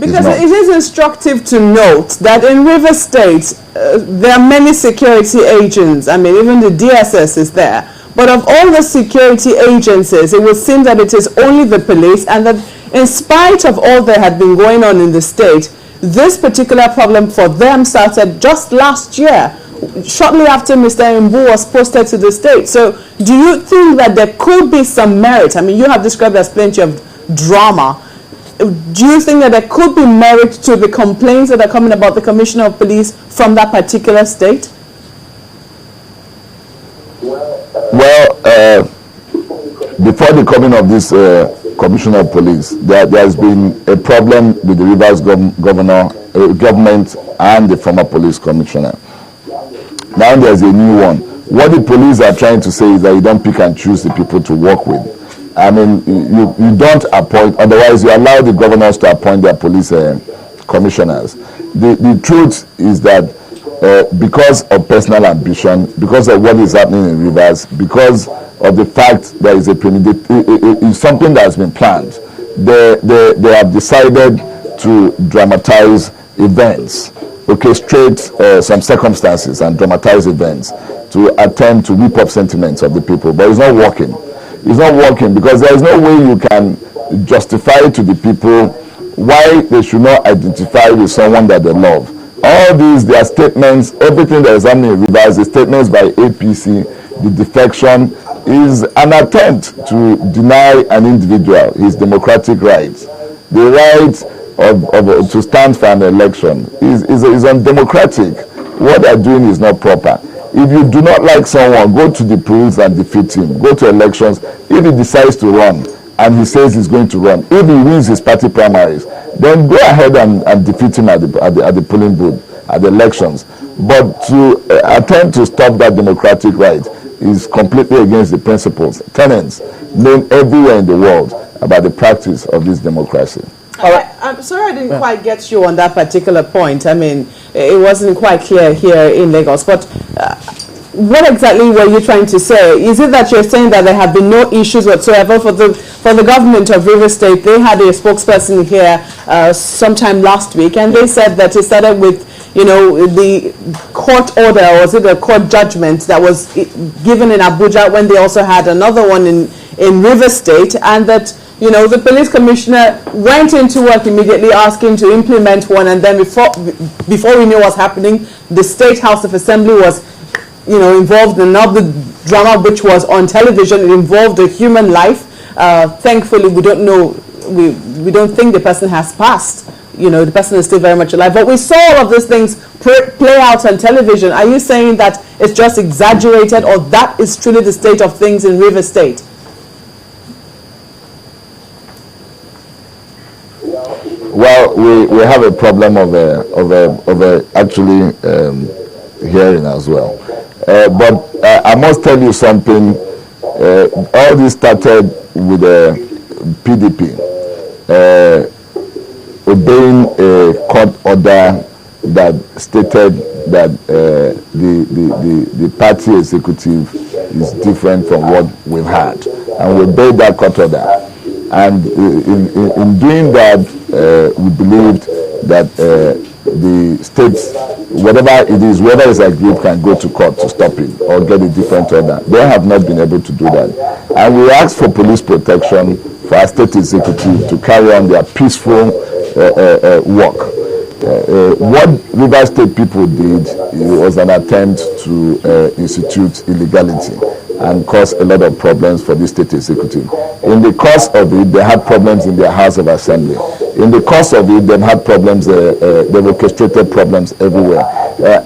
Because it is instructive to note that in River State, there are many security agents. I mean, even the DSS is there. But of all the security agencies, it would seem that it is only the police, and that in spite of all that had been going on in the state, this particular problem for them started just last year, shortly after Mr. Mbu was posted to the state. So do you think that there could be some merit? I mean, you have described as plenty of drama. Do you think that there could be merit to the complaints that are coming about the Commissioner of Police from that particular state? Well, before the coming of this Commissioner of Police, there has been a problem with the Rivers government and the former police commissioner. Now there's a new one. What the police are trying to say is that you don't pick and choose the people to work with. I mean, you don't appoint, otherwise you allow the governors to appoint their police commissioners. The truth is that because of personal ambition, because of what is happening in Rivers, because of the fact there is it's something that has been planned, they have decided to dramatize events, orchestrate some circumstances and dramatize events to attempt to whip up sentiments of the people. But it's not working. It's not working because there is no way you can justify to the people why they should not identify with someone that they love. All these, their statements, everything that is happening in Rivers, the statements by APC, the defection, is an attempt to deny an individual his democratic rights. The right to stand for an election is undemocratic. What they're doing is not proper. If you do not like someone, go to the polls and defeat him. Go to elections. If he decides to run and he says he's going to run, if he wins his party primaries, then go ahead and defeat him at the polling booth, at the elections. But to attempt to stop that democratic right is completely against the principles, tenets known everywhere in the world about the practice of this democracy. I'm sorry I didn't quite get you on that particular point. I mean, it wasn't quite clear here in Lagos. But what exactly were you trying to say? Is it that you're saying that there have been no issues whatsoever for the government of Rivers State? They had a spokesperson here sometime last week, and they said that it started with, you know, the court order, or was it a court judgment that was given in Abuja when they also had another one in Rivers State, and that, you know, the police commissioner went into work immediately asking to implement one, and then before we knew what was happening, the State House of Assembly was, you know, involved in another drama which was on television. It involved a human life. Thankfully, we don't know, we don't think the person has passed. You know, the person is still very much alive. But we saw all of these things play out on television. Are you saying that it's just exaggerated, or that is truly the state of things in Rivers State? Well, we have a problem of actually hearing as well. But I must tell you something. All this started with the PDP obeying a court order that stated that the party executive is different from what we've had, and we obeyed that court order. And in doing that, we believed that the states, whatever it is, whether it's agreed, can go to court to stop it or get a different order. They have not been able to do that. And we asked for police protection for our state executive to carry on their peaceful work. What Rivers State people did was an attempt to institute illegality and cause a lot of problems for the state executive. In the course of it, they had problems in their House of Assembly. In the course of it, they've had problems, they've orchestrated problems everywhere.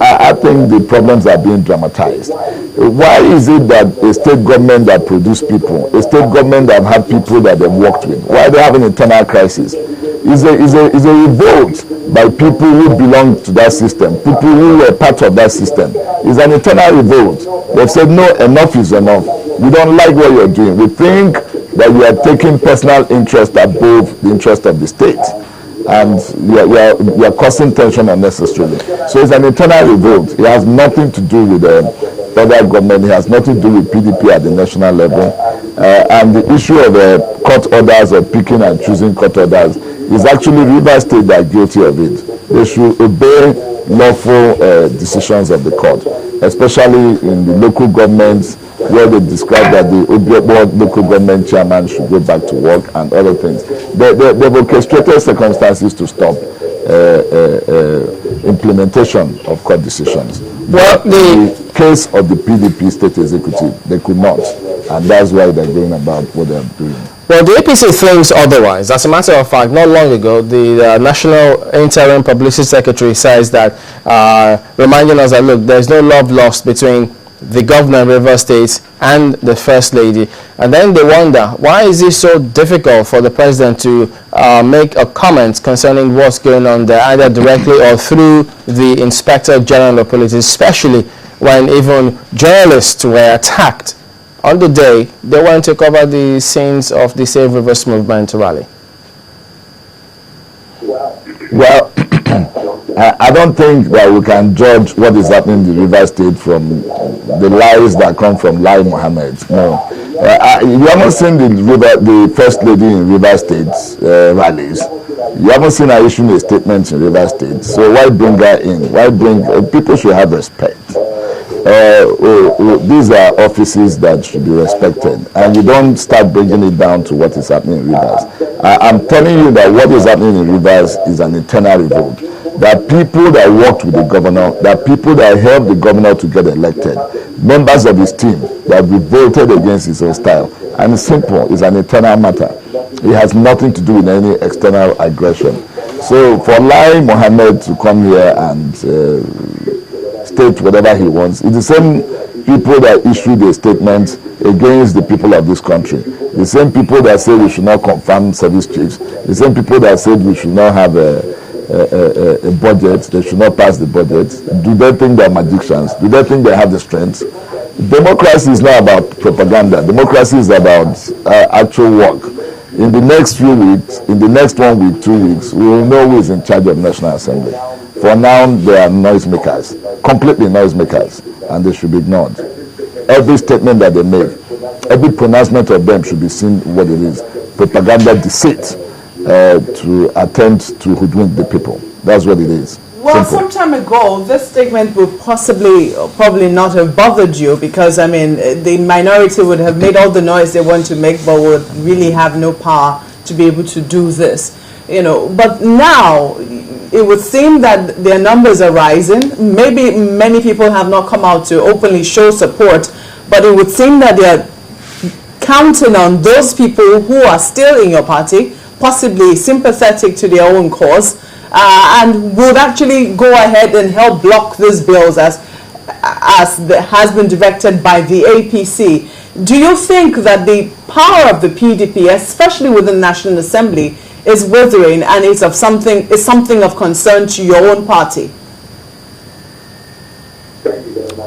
I think the problems are being dramatized. Why is it that a state government that produced people, a state government that had people that they've worked with, why they have an internal crisis? Is a revolt by people who belong to that system, people who were part of that system. It's an internal revolt. They've said, no, enough is enough. We don't like what you're doing. We think that you are taking personal interest above the interest of the state. And you are causing tension unnecessarily. So it's an internal revolt. It has nothing to do with other government. It has nothing to do with PDP at the national level. And the issue of court orders or picking and choosing court orders is actually Rivers State that are guilty of it. They should obey lawful decisions of the court, especially in the local governments where they describe that the Obiekpo local government chairman should go back to work and other things. They've orchestrated circumstances to stop implementation of court decisions. Well, the case of the PDP state executive, they could not, and that's why they're going about what they're doing. Well, the APC thinks otherwise. As a matter of fact, not long ago, the National Interim Publicity Secretary says that, reminding us that, look, there's no love lost between the governor of Rivers State and the First Lady. And then they wonder, why is it so difficult for the president to make a comment concerning what's going on there, either directly or through the Inspector General of Police, especially when even journalists were attacked on the day they went to cover the scenes of the Save Rivers movement rally? Well, I don't think that we can judge what is happening in the Rivers State from the lies that come from Lai Mohammed. No. You haven't seen the First Lady in Rivers State rallies. You haven't seen her issuing a statement in Rivers State. So why bring her in? Why bring... people should have respect. These are offices that should be respected, and you don't start bringing it down to what is happening in Rivers. I'm telling you that what is happening in Rivers is an internal revolt. There are people that worked with the governor, there are people that helped the governor to get elected, members of his team that revolted against his own style. And it's simple, it's an internal matter. It has nothing to do with any external aggression. So for Lai Mohammed to come here and state whatever he wants, it's the same people that issued a statement against the people of this country. The same people that say we should not confirm service chiefs. The same people that said we should not have a budget, they should not pass the budget. Do they think they're magicians? Do they think they have the strength? Democracy is not about propaganda. Democracy is about actual work. In the next few weeks, in the next 1 week, 2 weeks, we will know who is in charge of National Assembly. For now, they are noisemakers, completely noisemakers, and they should be ignored. Every statement that they make, every pronouncement of them should be seen what it is. Propaganda, deceit, to attempt to hoodwink the people. That's what it is. Well, Simple. some time ago, this statement would probably not have bothered you, because, I mean, the minority would have made all the noise they want to make, but would really have no power to be able to do this. You know, but now it would seem that their numbers are rising. Maybe many people have not come out to openly show support, but it would seem that they are counting on those people who are still in your party, possibly sympathetic to their own cause, and would actually go ahead and help block these bills as has been directed by the APC. Do you think that the power of the PDP, especially within the National Assembly, is withering and is something of concern to your own party?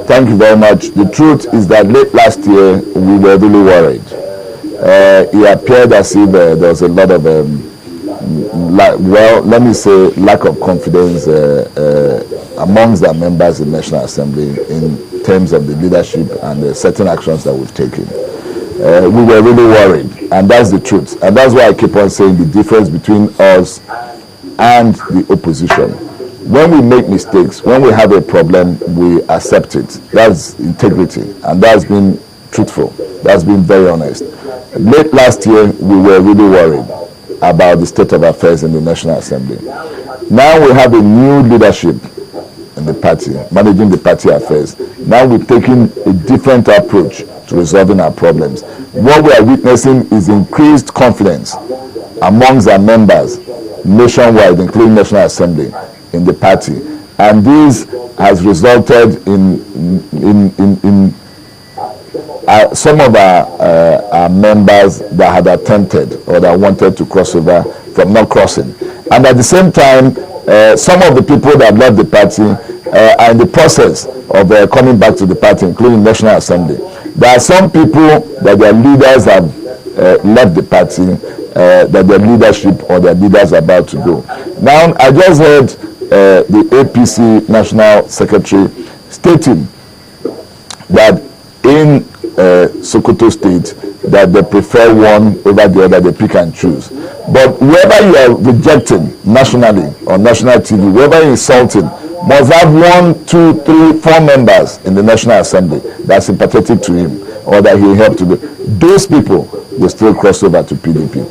Thank you very much. The truth is that late last year we were really worried. It appeared as if there was a lot of lack of confidence amongst the members in the National Assembly in terms of the leadership and the certain actions that we've taken. We were really worried, and that's the truth. And that's why I keep on saying the difference between us and the opposition. When we make mistakes, when we have a problem, we accept it. That's integrity, and that's been truthful. That's been very honest. Late last year, we were really worried about the state of affairs in the National Assembly. Now we have a new leadership in the party, managing the party affairs. Now we're taking a different approach to resolving our problems. What we are witnessing is increased confidence amongst our members nationwide, including National Assembly, in the party. And this has resulted in some of our members that had attempted or that wanted to cross over from not crossing. And at the same time, some of the people that left the party are in the process of coming back to the party, including National Assembly. There are some people that their leaders have left the party, that their leadership or their leaders are about to go. Now, I just heard the APC National Secretary stating that in Sokoto State, that they prefer one over the other, they pick and choose. But whoever you are rejecting nationally on national TV, whoever you're insulting, must have 1, 2, 3, 4 members in the National Assembly that's sympathetic to him or that he helped to do. Those people will still cross over to PDP.